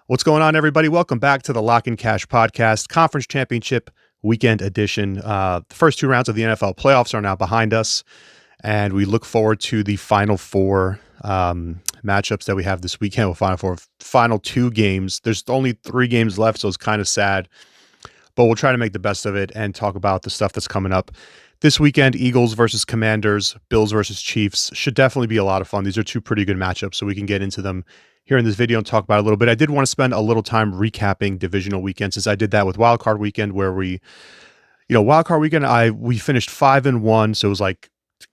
What's going on, everybody? Welcome back to the Lock and Cash podcast, Conference Championship Weekend Edition. The first two rounds of the NFL playoffs are now behind us, and we look forward to the final four matchups that we have this weekend. Final two games. There's only 3 games left, so it's kind of sad, but we'll try to make the best of it and talk about the stuff that's coming up. This weekend, Eagles versus Commanders, Bills versus Chiefs should definitely be a lot of fun. These are two pretty good matchups, so we can get into them here in this video and talk about it a little bit. I did want to spend a little time recapping divisional weekend, since I did that with Wildcard Weekend, where Wildcard Weekend, we finished 5-1, so it was like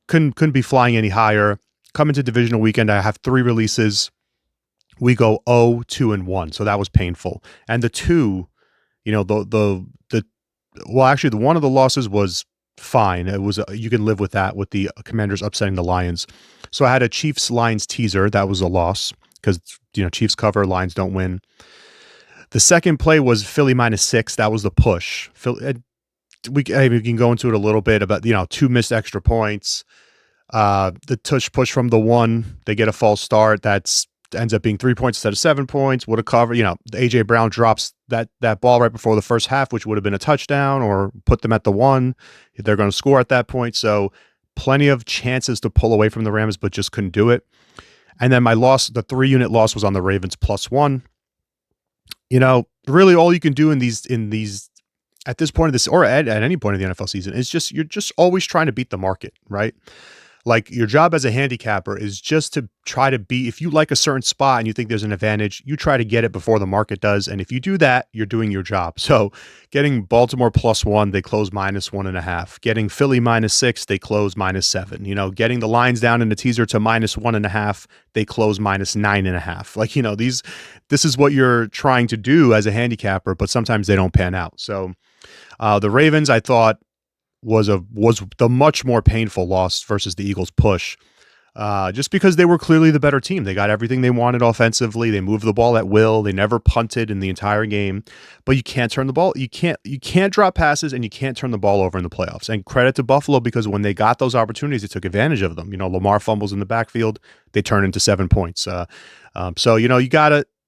couldn't be flying any higher. Coming to divisional weekend, I have 3 releases. We go 0-2-1, so that was painful. And the two, actually, one of the losses was fine. It was you can live with that, with the Commanders upsetting the Lions. So I had a Chiefs-Lions teaser. That was a loss because Chiefs cover, Lions don't win. The second play was Philly -6. That was the push. We can go into it a little bit about 2 missed extra points. The push from the 1, they get a false start. That's ends up being 3 points instead of 7 points. Would have covered. AJ Brown drops that ball right before the first half, which would have been a touchdown or put them at the 1. They're going to score at that point. So plenty of chances to pull away from the Rams, but just couldn't do it. And then my loss, the 3-unit loss, was on the Ravens +1. Really all you can do in these at this point of this, or at any point of the NFL season, is you're just always trying to beat the market, right? Like, your job as a handicapper is just to try to beat. If you like a certain spot and you think there's an advantage, you try to get it before the market does. And if you do that, you're doing your job. So getting Baltimore +1, they close -1.5. Getting Philly -6, they close -7. Getting the lines down in the teaser to -1.5, they close -9.5. This is what you're trying to do as a handicapper, but sometimes they don't pan out. So the Ravens, I thought, was the much more painful loss versus the Eagles push, just because they were clearly the better team. They got everything they wanted offensively. They moved the ball at will. They never punted in the entire game. But you can't turn the ball. You can't drop passes, and you can't turn the ball over in the playoffs. And credit to Buffalo, because when they got those opportunities, they took advantage of them. Lamar fumbles in the backfield. They turn into 7 points. So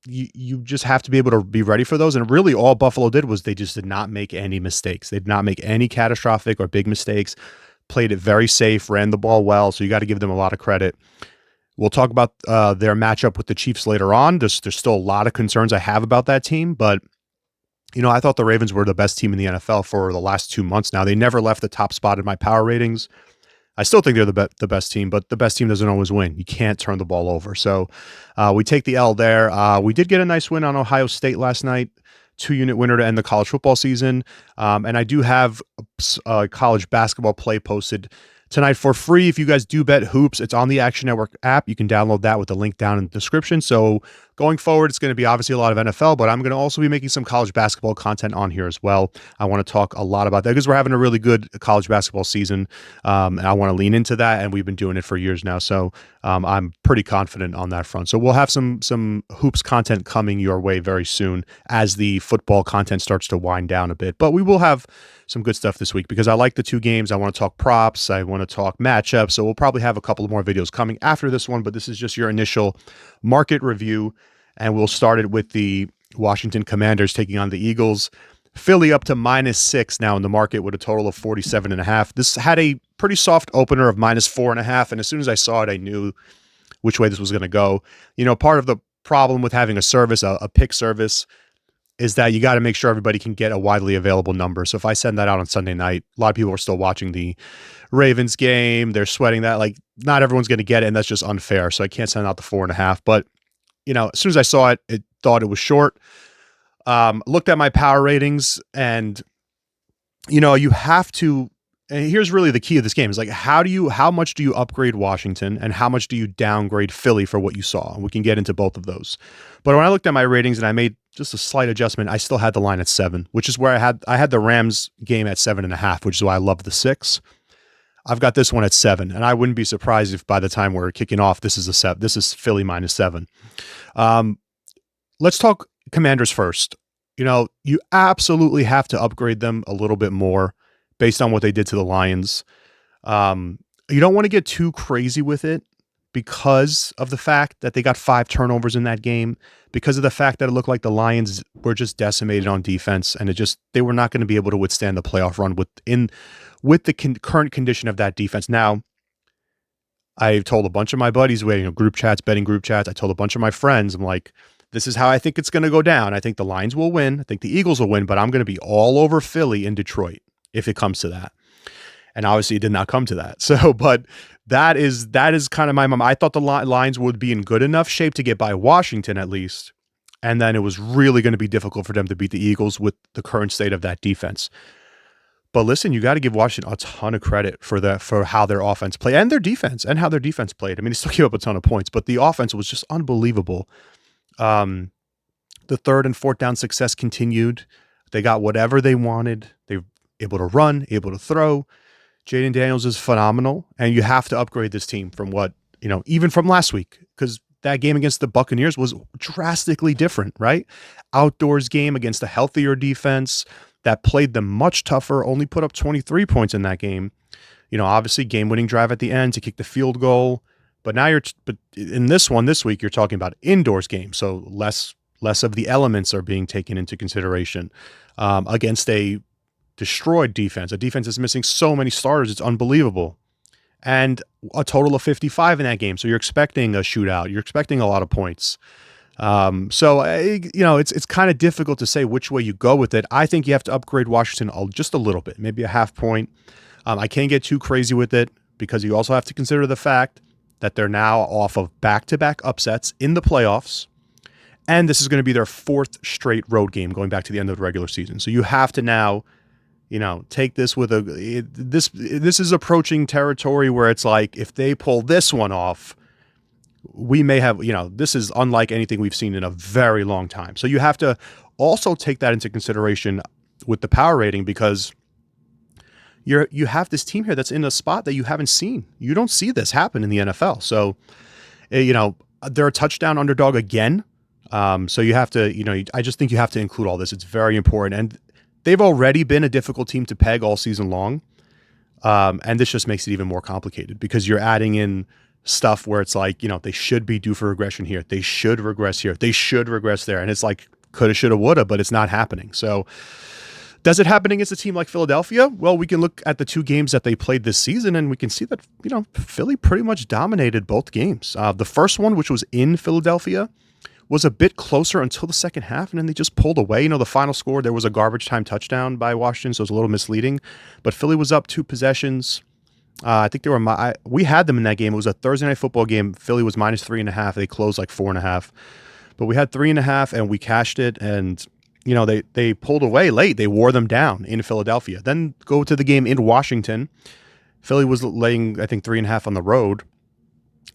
you just have to be able to be ready for those. And really all Buffalo did was they just did not make any mistakes. They did not make any catastrophic or big mistakes, played it very safe, ran the ball well. So you got to give them a lot of credit. We'll talk about their matchup with the Chiefs later on. There's still a lot of concerns I have about that team, but I thought the Ravens were the best team in the NFL for the last 2 months now. They never left the top spot in my power ratings. I still think they're the best team, but the best team doesn't always win. You can't turn the ball over. So we take the L there. We did get a nice win on Ohio State last night, 2-unit winner to end the college football season. And I do have a college basketball play posted tonight for free. If you guys do bet hoops, it's on the Action Network app. You can download that with the link down in the description. So going forward, it's going to be obviously a lot of NFL, but I'm going to also be making some college basketball content on here as well. I want to talk a lot about that because we're having a really good college basketball season. And I want to lean into that, and we've been doing it for years now. So I'm pretty confident on that front. So we'll have some hoops content coming your way very soon as the football content starts to wind down a bit. But we will have some good stuff this week because I like the 2 games. I want to talk props. I want to talk matchups. So we'll probably have a couple more videos coming after this one, but this is just your initial market review. And we'll start it with the Washington Commanders taking on the Eagles. Philly up to -6 now in the market with a total of 47.5. This had a pretty soft opener of -4.5. And as soon as I saw it, I knew which way this was going to go. Part of the problem with having a service, a pick service, is that you got to make sure everybody can get a widely available number. So if I send that out on Sunday night, a lot of people are still watching the Ravens game. They're sweating that. Like, not everyone's going to get it, and that's just unfair. So I can't send out the 4.5. But, as soon as I saw it, thought it was short. Looked at my power ratings, and, you have to, and here's really the key of this game is like, how much do you upgrade Washington and how much do you downgrade Philly for what you saw? And we can get into both of those. But when I looked at my ratings and I made just a slight adjustment, I still had the line at 7, which is where I had the Rams game at 7.5, which is why I love the 6. I've got this one at 7, and I wouldn't be surprised if by the time we're kicking off, this is This is Philly -7. Let's talk Commanders first. You absolutely have to upgrade them a little bit more based on what they did to the Lions. You don't want to get too crazy with it because of the fact that they got 5 turnovers in that game, because of the fact that it looked like the Lions were just decimated on defense, and they were not going to be able to withstand the playoff run with the current condition of that defense. Now, I told a bunch of my buddies, group chats, betting group chats. I told a bunch of my friends, I'm like, this is how I think it's going to go down. I think the Lions will win. I think the Eagles will win, but I'm going to be all over Philly and Detroit if it comes to that. And obviously it did not come to that. So, but that is kind of my mom. I thought the Lions would be in good enough shape to get by Washington at least. And then it was really going to be difficult for them to beat the Eagles with the current state of that defense. But listen, you got to give Washington a ton of credit for how their offense played and their defense and how their defense played. I mean, they still gave up a ton of points, but the offense was just unbelievable. The 3rd and 4th down success continued. They got whatever they wanted. They were able to run, able to throw. Jaden Daniels is phenomenal, and you have to upgrade this team from even from last week, because that game against the Buccaneers was drastically different, right? Outdoors game against a healthier defense that played them much tougher, only put up 23 points in that game. Obviously game-winning drive at the end to kick the field goal. But now but in this week, you're talking about indoors game. So less of the elements are being taken into consideration against a destroyed defense, a defense that's missing so many starters. It's unbelievable. And a total of 55 in that game. So you're expecting a shootout. You're expecting a lot of points. It's kind of difficult to say which way you go with it. I think you have to upgrade Washington just a little bit, maybe a half point. I can't get too crazy with it because you also have to consider the fact that they're now off of back-to-back upsets in the playoffs. And this is going to be their 4th straight road game going back to the end of the regular season. So you have to now, take this with this is approaching territory where it's like, if they pull this one off, we may have, this is unlike anything we've seen in a very long time. So you have to also take that into consideration with the power rating, because you have this team here that's in a spot that you haven't seen. You don't see this happen in the NFL. So, they're a touchdown underdog again. So you have to, I just think you have to include all this. It's very important. And they've already been a difficult team to peg all season long. And this just makes it even more complicated because you're adding in stuff where it's like, they should be due for regression here. They should regress here. They should regress there. And it's like coulda, shoulda, woulda, but it's not happening. So does it happen against a team like Philadelphia? Well, we can look at the 2 games that they played this season and we can see that, Philly pretty much dominated both games. The first one, which was in Philadelphia, was a bit closer until the second half, and then they just pulled away. The final score, there was a garbage time touchdown by Washington, so it was a little misleading. But Philly was up 2 possessions. I think we had them in that game. It was a Thursday night football game. Philly was minus 3.5. They closed like 4.5. But we had 3.5, and we cashed it, and they pulled away late. They wore them down in Philadelphia. Then go to the game in Washington. Philly was laying, I think, 3.5 on the road.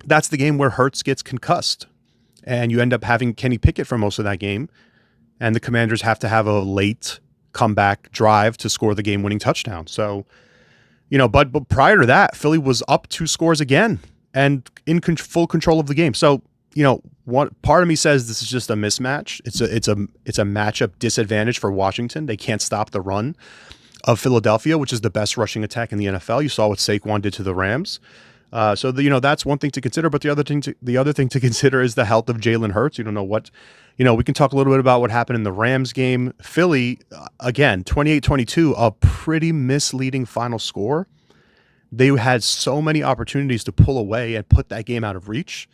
That's the game where Hurts gets concussed. And you end up having Kenny Pickett for most of that game. And the Commanders have to have a late comeback drive to score the game-winning touchdown. So, but prior to that, Philly was up 2 scores again and in full control of the game. So, one part of me says this is just a mismatch. It's a matchup disadvantage for Washington. They can't stop the run of Philadelphia, which is the best rushing attack in the NFL. You saw what Saquon did to the Rams. So that's one thing to consider. But the other thing to consider is the health of Jalen Hurts. You don't know what, we can talk a little bit about what happened in the Rams game. Philly, again, 28-22, a pretty misleading final score. They had so many opportunities to pull away and put that game out of reach,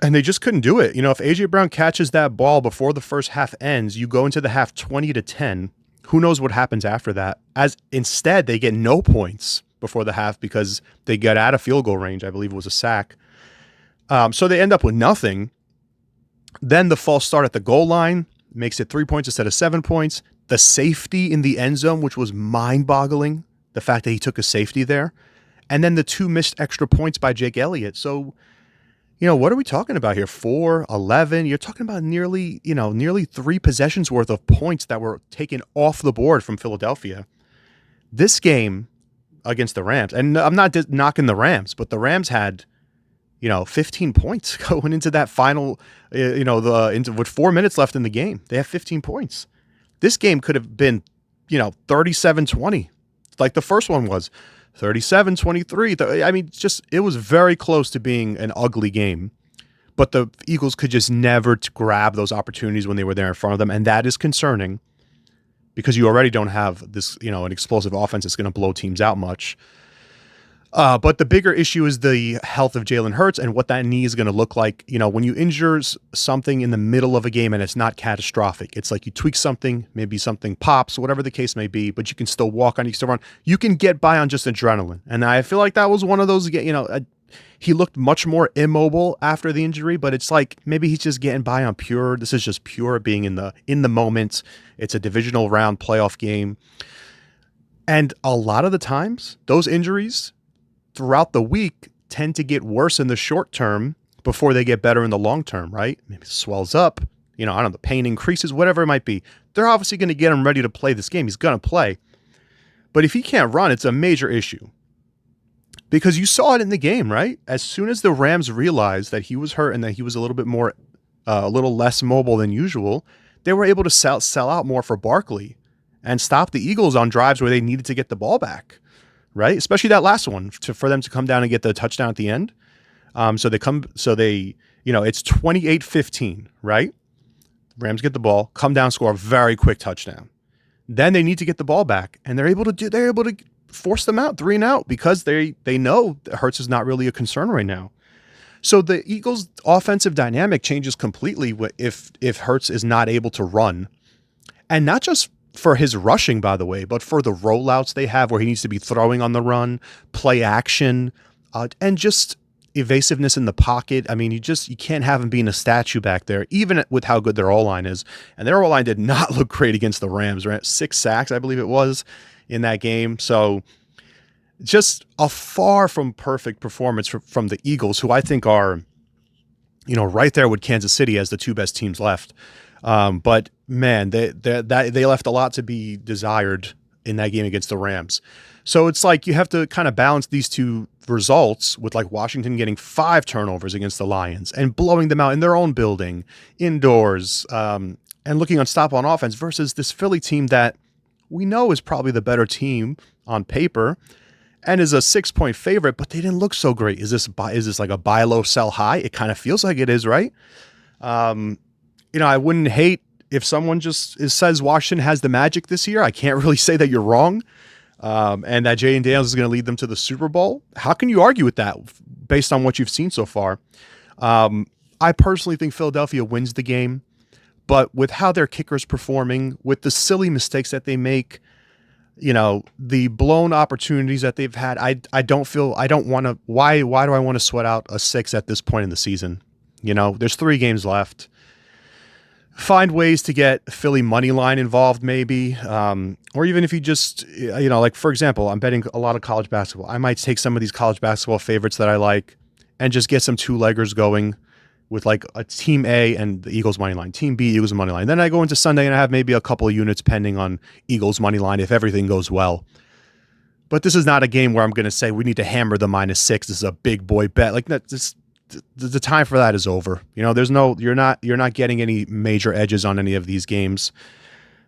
and they just couldn't do it. If A.J. Brown catches that ball before the first half ends, you go into the half 20-10. Who knows what happens after that? As instead, they get no points before the half because they got out of field goal range. I believe it was a sack. So they end up with nothing. Then the false start at the goal line makes it 3 points instead of 7 points. The safety in the end zone, which was mind-boggling, the fact that he took a safety there. And then the 2 missed extra points by Jake Elliott. So, what are we talking about here? 4, 11. You're talking about nearly 3 possessions worth of points that were taken off the board from Philadelphia. This game against the Rams, and I'm not knocking the Rams, but the Rams had, 15 points going into that final, with 4 minutes left in the game. They have 15 points. This game could have been, 37-20, like the first one was. 37-23. I mean, just it was very close to being an ugly game. But the Eagles could just never grab those opportunities when they were there in front of them. And that is concerning because you already don't have this, an explosive offense that's going to blow teams out much. But the bigger issue is the health of Jalen Hurts and what that knee is going to look like. When you injure something in the middle of a game and it's not catastrophic, it's like you tweak something, maybe something pops, whatever the case may be, but you can still walk on, you can still run. You can get by on just adrenaline. And I feel like that was one of those, he looked much more immobile after the injury, but it's like maybe he's just getting by on pure. This is just pure being in the moment. It's a divisional round playoff game. And a lot of the times, those injuries throughout the week tend to get worse in the short term before they get better in the long term, right? Maybe it swells up, I don't know, the pain increases, whatever it might be. They're obviously going to get him ready to play this game. He's going to play. But if he can't run, it's a major issue. Because you saw it in the game, right? As soon as the Rams realized that he was hurt and that he was a little less mobile than usual, they were able to sell out more for Barkley and stop the Eagles on drives where they needed to get the ball back, right? Especially that last one for them to come down and get the touchdown at the end. It's 28-15, right? Rams get the ball, come down, score a very quick touchdown. Then they need to get the ball back, and they're able to force them out 3-and-out because they know that Hurts is not really a concern right now. So the Eagles' offensive dynamic changes completely if Hurts is not able to run, and not just for his rushing, by the way, but for the rollouts they have where he needs to be throwing on the run, play action, and just evasiveness in the pocket. I mean, you can't have him being a statue back there, even with how good their O-line is. And their O-line did not look great against the Rams, right? 6 sacks, I believe it was, in that game. So just a far from perfect performance from the Eagles, who I think are, right there with Kansas City as the two best teams left. But man, they left a lot to be desired in that game against the Rams. So it's like you have to kind of balance these two results with like Washington getting 5 turnovers against the Lions and blowing them out in their own building, indoors, and looking unstoppable on offense versus this Philly team that we know is probably the better team on paper and is a 6-point favorite, but they didn't look so great. Is this like a buy low, sell high? It kind of feels like it is, right? I wouldn't hate if someone just says Washington has the magic this year. I can't really say that you're wrong, and that Jay and Daniels is going to lead them to the Super Bowl. How can you argue with that based on what you've seen so far? I personally think Philadelphia wins the game, but with how their kicker's performing, with the silly mistakes that they make, the blown opportunities that they've had, why do I want to sweat out a 6 at this point in the season? There's 3 games left. Find ways to get Philly money line involved, maybe. Or even if you just, like, for example, I'm betting a lot of college basketball. I might take some of these college basketball favorites that I like and just get some 2-leggers going with like a team A and the Eagles money line, team B, Eagles money line. Then I go into Sunday and I have maybe a couple of units pending on Eagles money line if everything goes well. But this is not a game where I'm going to say we need to hammer the -6. This is a big boy bet. Like that's the time for that is over. You're not getting any major edges on any of these games.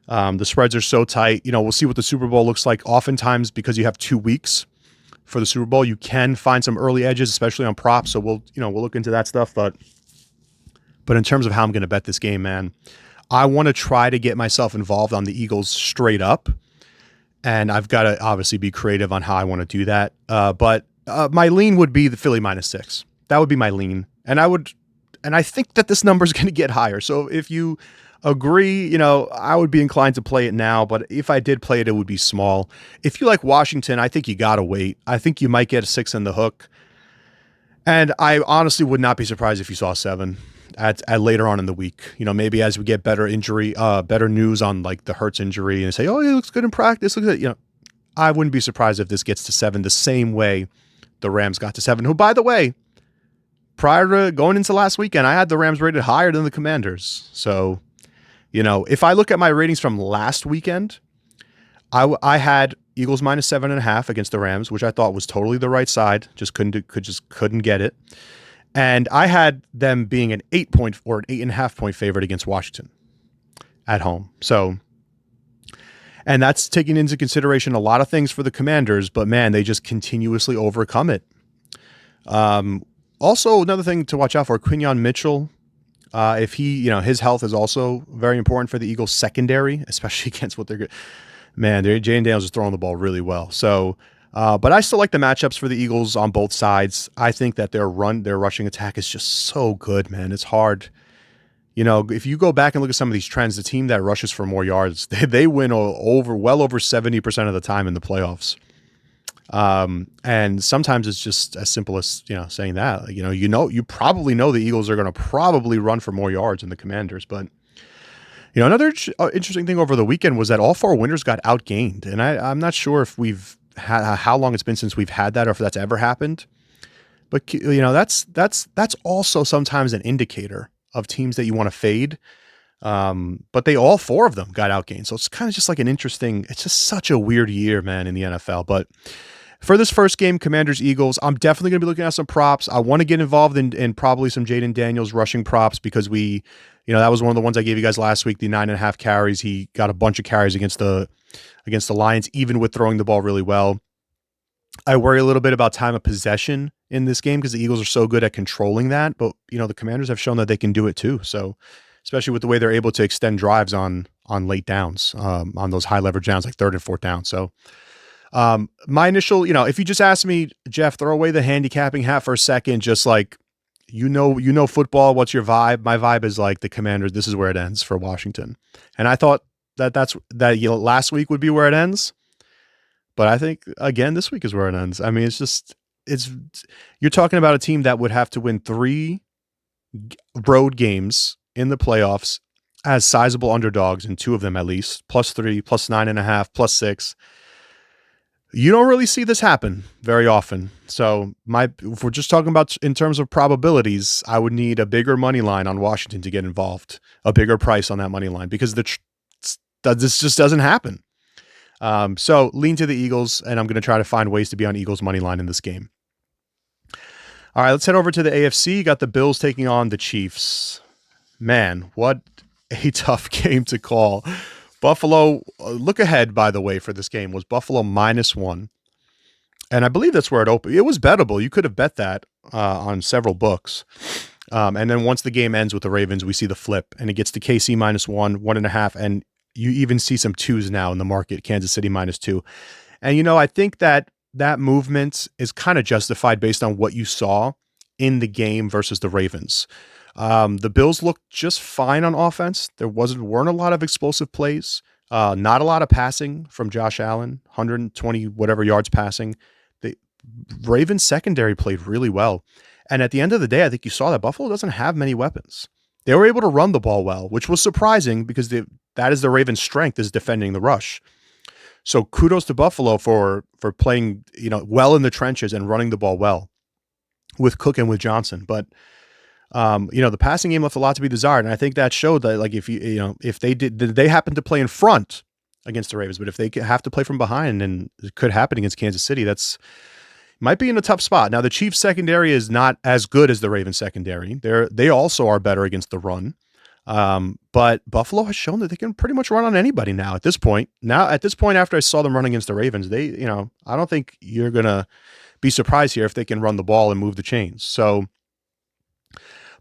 The spreads are so tight. We'll see what the Super Bowl looks like. Oftentimes, because you have 2 weeks for the Super Bowl, you can find some early edges, especially on props. So we'll look into that stuff. But in terms of how I'm going to bet this game, man, I want to try to get myself involved on the Eagles straight up. And I've got to obviously be creative on how I want to do that. But my lean would be the Philly -6. That would be my lean. And I think that this number is going to get higher. So if you agree, I would be inclined to play it now. But if I did play it, it would be small. If you like Washington, I think you got to wait. I think you might get a 6 in the hook. And I honestly would not be surprised if you saw 7 at later on in the week. Maybe as we get better news on like the Hurts injury and say, oh, he looks good in practice. Look at it. I wouldn't be surprised if this gets to 7 the same way the Rams got to 7, who, by the way, prior to going into last weekend, I had the Rams rated higher than the Commanders. So, if I look at my ratings from last weekend, I had Eagles -7.5 against the Rams, which I thought was totally the right side. Just couldn't get it. And I had them being an 8-point or an 8.5-point favorite against Washington at home. So, And that's taking into consideration a lot of things for the Commanders, but man, they just continuously overcome it. Um, Also, another thing to watch out for, Quinyon Mitchell. If he, his health is also very important for the Eagles secondary, especially against what they're good. Man, Jane Daniels is throwing the ball really well. So, but I still like the matchups for the Eagles on both sides. I think that their rushing attack is just so good, man. It's hard. If you go back and look at some of these trends, the team that rushes for more yards, they win well over 70% of the time in the playoffs. And sometimes it's just as simple as, saying that, you probably know the Eagles are going to probably run for more yards than the Commanders. But, another interesting thing over the weekend was that all four winners got outgained. And I'm not sure if we've had, how long it's been since we've had that or if that's ever happened. But, that's also sometimes an indicator of teams that you want to fade. But all four of them got outgained. So it's kind of just like it's just such a weird year, man, in the NFL. But for this first game, Commanders Eagles, I'm definitely going to be looking at some props. I want to get involved in probably some Jaden Daniels rushing props because that was one of the ones I gave you guys last week, the 9.5 carries. He got a bunch of carries against the Lions, even with throwing the ball really well. I worry a little bit about time of possession in this game because the Eagles are so good at controlling that. But, the Commanders have shown that they can do it too. So, especially with the way they're able to extend drives on late downs, on those high leverage downs like third and fourth down. So, my initial, if you just ask me, Jeff, throw away the handicapping hat for a second, just like, football, what's your vibe? My vibe is like the Commanders. This is where it ends for Washington. And I thought that last week would be where it ends. But I think again, this week is where it ends. I mean, you're talking about a team that would have to win 3 road games in the playoffs as sizable underdogs in 2 of them, at least, +3, +9.5, +6. You don't really see this happen very often. So if we're just talking about in terms of probabilities, I would need a bigger money line on Washington to get involved, a bigger price on that money line because this just doesn't happen. So lean to the Eagles, and I'm going to try to find ways to be on Eagles money line in this game. All right, let's head over to the AFC. You got the Bills taking on the Chiefs. Man, what a tough game to call. Buffalo, look ahead, by the way, for this game was Buffalo -1. And I believe that's where it opened. It was bettable. You could have bet that on several books. And then once the game ends with the Ravens, we see the flip, and it gets to KC -1, 1.5, and you even see some 2s now in the market, Kansas City -2. And, I think that movement is kind of justified based on what you saw in the game versus the Ravens. The Bills looked just fine on offense. There weren't a lot of explosive plays, not a lot of passing from Josh Allen, 120 whatever yards passing. The Ravens secondary played really well. And at the end of the day, I think you saw that Buffalo doesn't have many weapons. They were able to run the ball well, which was surprising because that is the Ravens' strength, is defending the rush. So kudos to Buffalo for playing, well in the trenches and running the ball well with Cook and with Johnson. But the passing game left a lot to be desired, and I think that showed that, like, if they happen to play in front against the Ravens, but if they have to play from behind, and it could happen against Kansas City, might be in a tough spot. Now, the Chiefs secondary is not as good as the Ravens secondary. They also are better against the run. But Buffalo has shown that they can pretty much run on anybody now at this point. After I saw them run against the Ravens, I don't think you're going to be surprised here if they can run the ball and move the chains. So,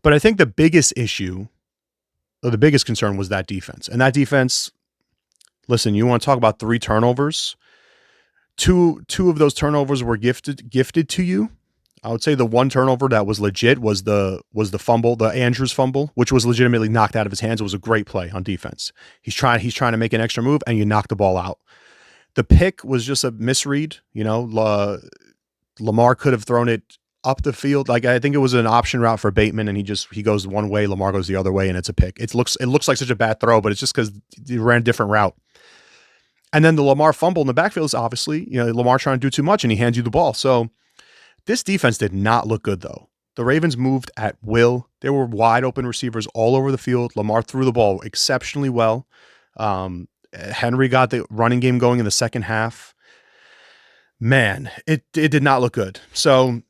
but I think the biggest issue, or the biggest concern, was that defense. And that defense, listen, you want to talk about 3 turnovers? Two of those turnovers were gifted to you. I would say the one turnover that was legit was the fumble, the Andrews fumble, which was legitimately knocked out of his hands. It was a great play on defense. He's trying to make an extra move, and you knock the ball out. The pick was just a misread. Lamar could have thrown it up the field. Like, I think it was an option route for Bateman, and he goes one way, Lamar goes the other way, and it's a pick. It looks like such a bad throw, but it's just because he ran a different route. And then the Lamar fumble in the backfield is obviously, Lamar trying to do too much, and he hands you the ball. So this defense did not look good, though. The Ravens moved at will. There were wide open receivers all over the field. Lamar threw the ball exceptionally well. Henry got the running game going in the second half. Man, it did not look good. So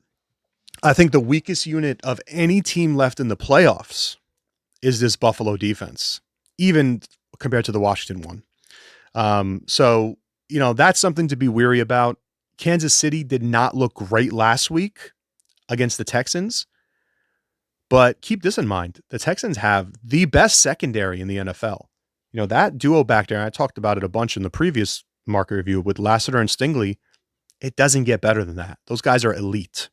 I think the weakest unit of any team left in the playoffs is this Buffalo defense, even compared to the Washington one. So, that's something to be weary about. Kansas City did not look great last week against the Texans, but keep this in mind. The Texans have the best secondary in the NFL. That duo back there, and I talked about it a bunch in the previous market review with Lassiter and Stingley, it doesn't get better than that. Those guys are elite.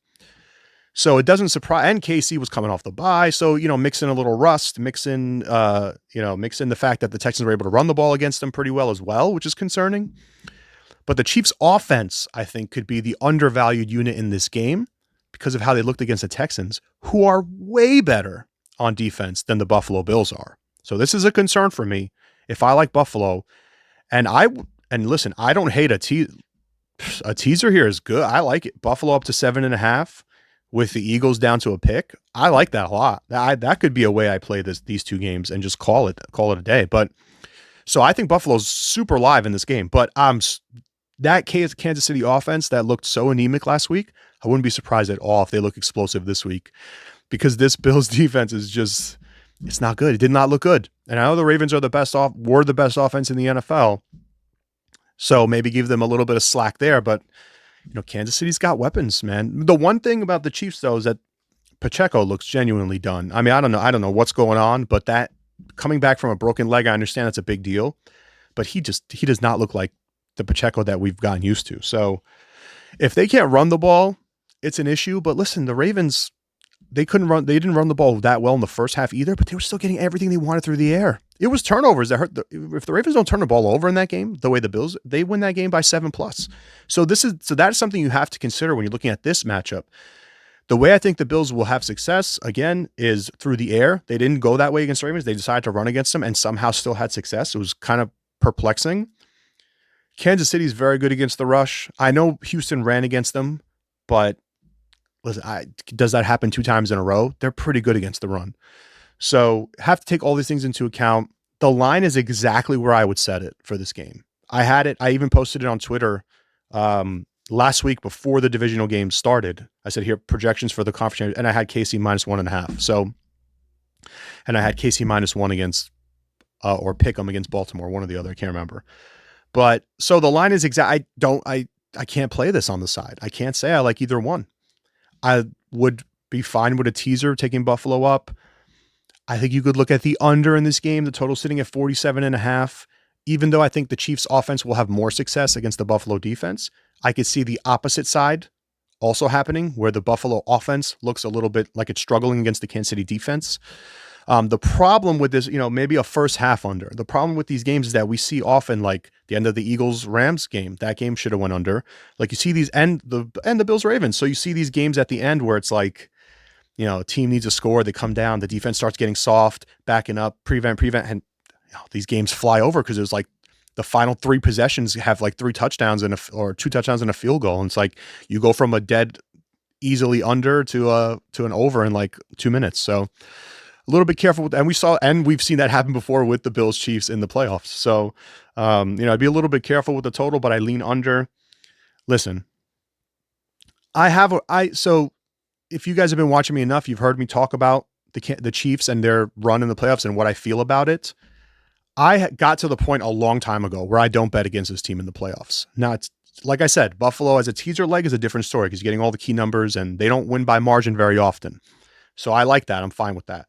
So it doesn't surprise. And KC was coming off the bye, so mix in a little rust, mix in the fact that the Texans were able to run the ball against them pretty well as well, which is concerning. But the Chiefs' offense, I think, could be the undervalued unit in this game because of how they looked against the Texans, who are way better on defense than the Buffalo Bills are. So this is a concern for me. If I like Buffalo, and listen, I don't hate a teaser here is good. I like it. Buffalo up to 7.5 with the Eagles down to a pick. I like that a lot. That could be a way I play these two games and just call it a day. But so I think Buffalo's super live in this game. But that Kansas City offense that looked so anemic last week, I wouldn't be surprised at all if they look explosive this week, because this Bills defense is just, it's not good. It did not look good. And I know the Ravens were the best offense in the NFL. So maybe give them a little bit of slack there. But, Kansas City's got weapons, man. The one thing about the Chiefs, though, is that Pacheco looks genuinely done. I mean, I don't know what's going on, but that coming back from a broken leg, I understand that's a big deal, but he does not look like the Pacheco that we've gotten used to. So if they can't run the ball, it's an issue. But listen, the Ravens, they didn't run the ball that well in the first half either, but they were still getting everything they wanted through the air. It was turnovers that hurt. If the Ravens don't turn the ball over in that game, the way the Bills, they win that game by 7+. So that is something you have to consider when you're looking at this matchup. The way I think the Bills will have success, again, is through the air. They didn't go that way against the Ravens. They decided to run against them and somehow still had success. It was kind of perplexing. Kansas City is very good against the rush. I know Houston ran against them, but listen, does that happen 2 times in a row? They're pretty good against the run. So have to take all these things into account. The line is exactly where I would set it for this game. I had it. I even posted it on Twitter last week before the divisional game started. I said, here, projections for the conference, and I had KC -1.5. So, and I had KC -1 against, or pick them against Baltimore, one or the other. I can't remember. But so the line is exact. I can't play this on the side. I can't say I like either one. I would be fine with a teaser taking Buffalo up. I think you could look at the under in this game, the total sitting at 47.5. Even though I think the Chiefs offense will have more success against the Buffalo defense, I could see the opposite side also happening, where the Buffalo offense looks a little bit like it's struggling against the Kansas City defense. The problem with this, maybe a first half under. The problem with these games is that we see often, like the end of the Eagles-Rams game, that game should have went under. Like you see these the Bills-Ravens. So you see these games at the end where it's like, a team needs a score, they come down, the defense starts getting soft, backing up, prevent, and these games fly over because it's like the final 3 possessions have like 3 touchdowns or 2 touchdowns and a field goal. And it's like you go from a dead, easily under to an over in like 2 minutes. So a little bit careful with, and we've seen that happen before with the Bills Chiefs in the playoffs. So, I'd be a little bit careful with the total, but I lean under. Listen, so if you guys have been watching me enough, you've heard me talk about the Chiefs and their run in the playoffs and what I feel about it. I got to the point a long time ago where I don't bet against this team in the playoffs. Now, it's like I said, Buffalo as a teaser leg is a different story because you're getting all the key numbers and they don't win by margin very often. So I like that. I'm fine with that.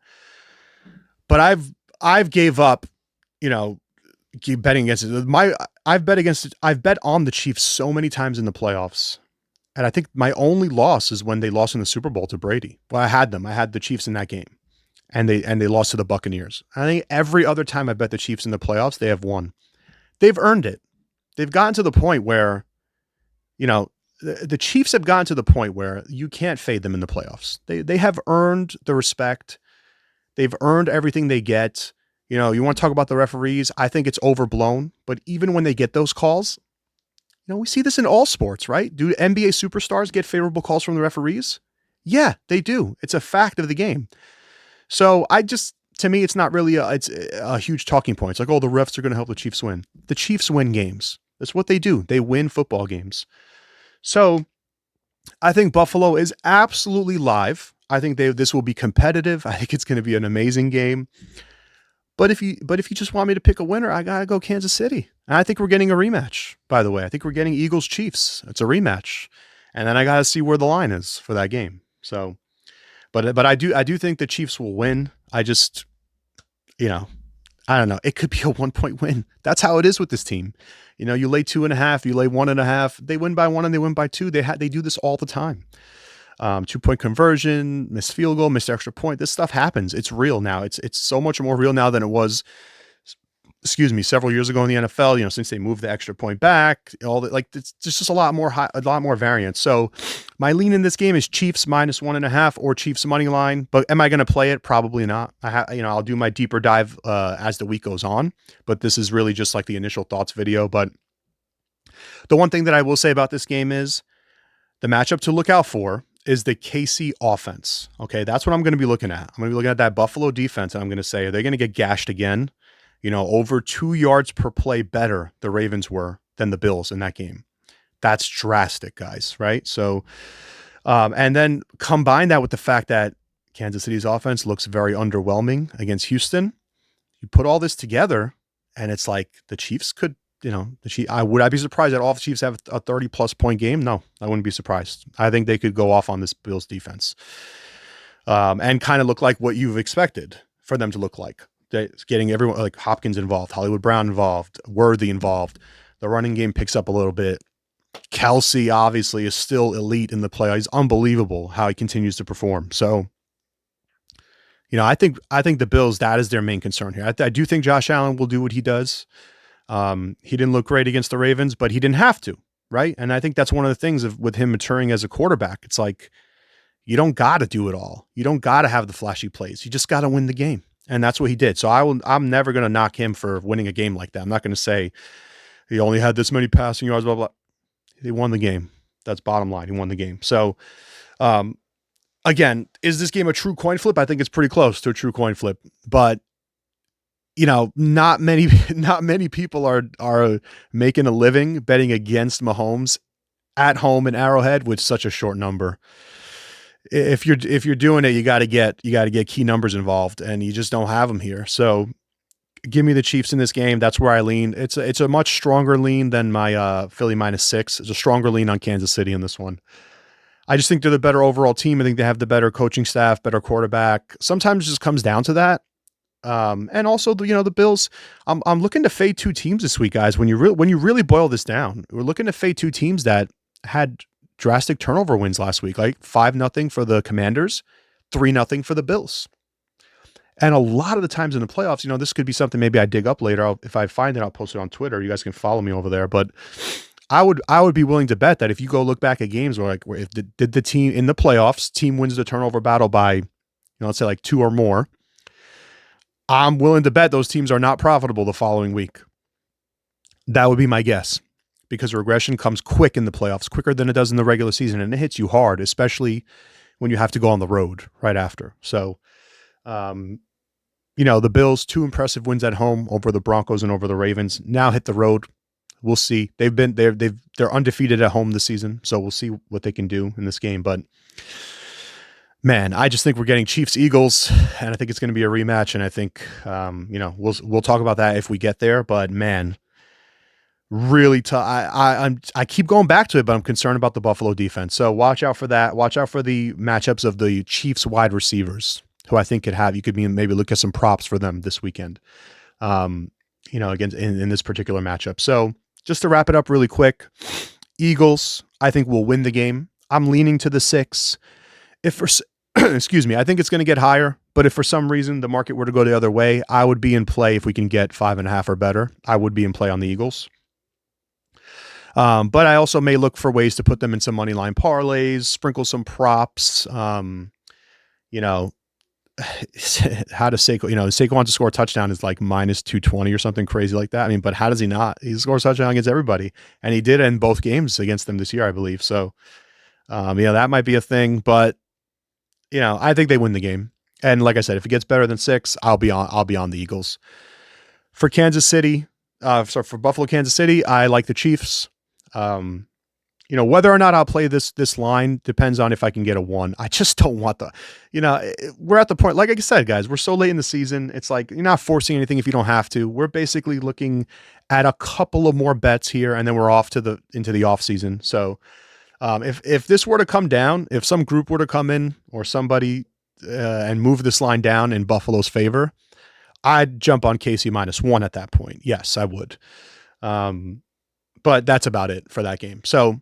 But I've gave up, keep betting against it. I've bet on the Chiefs so many times in the playoffs. And I think my only loss is when they lost in the Super Bowl to Brady. Well, I had the Chiefs in that game. And they lost to the Buccaneers. I think every other time I bet the Chiefs in the playoffs, they have won. They've earned it. They've gotten to the point where, the Chiefs have gotten to the point where you can't fade them in the playoffs. They have earned the respect. They've earned everything they get. You want to talk about the referees. I think it's overblown. But even when they get those calls, we see this in all sports, right? Do NBA superstars get favorable calls from the referees? Yeah, they do. It's a fact of the game. So to me, it's not really it's a huge talking point. It's like, the refs are going to help the Chiefs win. The Chiefs win games. That's what they do. They win football games. So I think Buffalo is absolutely live. I think this will be competitive. I think it's going to be an amazing game. But if you just want me to pick a winner, I gotta go Kansas City. And I think we're getting a rematch. By the way, I think we're getting Eagles Chiefs. It's a rematch, and then I gotta see where the line is for that game. So, but I do think the Chiefs will win. I just you know I don't know. It could be a 1 point win. That's how it is with this team. You lay 2.5, you lay 1.5. They win by 1 and they win by 2. They do this all the time. 2 point conversion, missed field goal, missed extra point. This stuff happens. It's real now. It's so much more real now than it was, excuse me, several years ago in the NFL. Since they moved the extra point back, all that, like it's just a lot more variance. So my lean in this game is Chiefs -1.5 or Chiefs money line. But am I going to play it? Probably not. I'll do my deeper dive as the week goes on. But this is really just like the initial thoughts video. But the one thing that I will say about this game is the matchup to look out for is the KC offense. Okay, that's what I'm going to be looking at. I'm going to be looking at that Buffalo defense, and I'm going to say, are they going to get gashed again? Over 2 yards per play better the Ravens were than the Bills in that game. That's drastic, guys, right? So, and then combine that with the fact that Kansas City's offense looks very underwhelming against Houston. You put all this together, and it's like the Chiefs could, would I be surprised that all the Chiefs have a 30-plus point game? No, I wouldn't be surprised. I think they could go off on this Bills defense and kind of look like what you've expected for them to look like. Getting everyone like Hopkins involved, Hollywood Brown involved, Worthy involved. The running game picks up a little bit. Kelsey obviously is still elite in the play. He's unbelievable how he continues to perform. So, I think the Bills, that is their main concern here. I do think Josh Allen will do what he does. He didn't look great against the Ravens, but he didn't have to, right? And I think that's one of the things with him maturing as a quarterback. It's like, you don't got to do it all. You don't got to have the flashy plays. You just got to win the game. And that's what he did. So I'm never going to knock him for winning a game like that. I'm not going to say he only had this many passing yards, blah, blah. He won the game. That's bottom line. He won the game. So, again, is this game a true coin flip? I think it's pretty close to a true coin flip, but not many people are making a living betting against Mahomes at home in Arrowhead with such a short number. If you're doing it, you got to get key numbers involved, and you just don't have them here. So give me the Chiefs in this game. That's where I lean. It's a much stronger lean than my Philly -6. It's a stronger lean on Kansas City in this one. I just think they're the better overall team. I think they have the better coaching staff, better quarterback. Sometimes it just comes down to that. And also the Bills. I'm looking to fade two teams this week, guys. When you really boil this down, we're looking to fade two teams that had drastic turnover wins last week, like 5-0 for the Commanders, 3-0 for the Bills. And a lot of the times in the playoffs, this could be something maybe I dig up later. If I find it, I'll post it on Twitter. You guys can follow me over there. But I would be willing to bet that if you go look back at games where if the team in the playoffs, team wins the turnover battle by, let's say like 2 or more, I'm willing to bet those teams are not profitable the following week. That would be my guess. Because regression comes quick in the playoffs, quicker than it does in the regular season, and it hits you hard, especially when you have to go on the road right after. So, the Bills, 2 impressive wins at home over the Broncos and over the Ravens. Now hit the road. We'll see. They're undefeated at home this season, so we'll see what they can do in this game. But man, I just think we're getting Chiefs Eagles, and I think it's going to be a rematch. And I think we'll talk about that if we get there. But man, really tough. I keep going back to it, but I'm concerned about the Buffalo defense. So watch out for that. Watch out for the matchups of the Chiefs wide receivers, who I think you could maybe look at some props for them this weekend. Against in this particular matchup. So just to wrap it up really quick, Eagles, I think will win the game. I'm leaning to the 6. Excuse me, I think it's going to get higher. But if for some reason the market were to go the other way, I would be in play if we can get 5.5 or better. I would be in play on the Eagles. But I also may look for ways to put them in some money line parlays, sprinkle some props. How does Saquon to score a touchdown is like -220 or something crazy like that. I mean, but how does he not? He scores a touchdown against everybody, and he did in both games against them this year, I believe. So, that might be a thing, but I think they win the game. And like I said, if it gets better than 6, I'll be on the Eagles. For Kansas City, for Buffalo, Kansas City, I like the Chiefs. whether or not I'll play this line depends on if I can get a 1. I just don't want we're at the point, like I said, guys, we're so late in the season. It's like you're not forcing anything if you don't have to. We're basically looking at a couple of more bets here, and then we're off into the off season. So if this were to come down, if some group were to come in or somebody and move this line down in Buffalo's favor, I'd jump on KC -1 at that point. Yes, I would. But that's about it for that game. So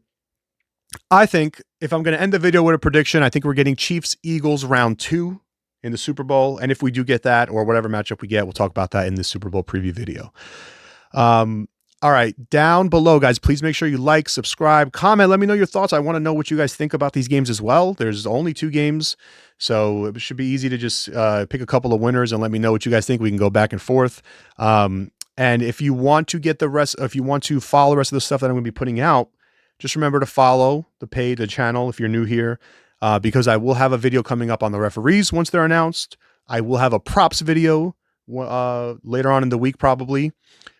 I think if I'm going to end the video with a prediction, I think we're getting Chiefs-Eagles round 2 in the Super Bowl. And if we do get that, or whatever matchup we get, we'll talk about that in the Super Bowl preview video. All right, down below, guys, please make sure you like, subscribe, comment. Let me know your thoughts. I want to know what you guys think about these games as well. There's only 2 games, so it should be easy to just pick a couple of winners and let me know what you guys think. We can go back and forth. And if you want to get if you want to follow the rest of the stuff that I'm going to be putting out, just remember to follow the page, the channel, if you're new here, because I will have a video coming up on the referees once they're announced. I will have a props video later on in the week, probably.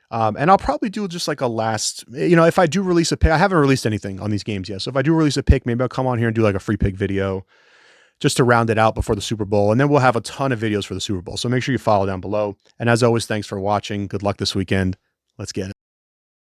And I'll probably do just like a last, if I do release a pick, I haven't released anything on these games yet. So if I do release a pick, maybe I'll come on here and do like a free pick video just to round it out before the Super Bowl. And then we'll have a ton of videos for the Super Bowl. So make sure you follow down below. And as always, thanks for watching. Good luck this weekend. Let's get it.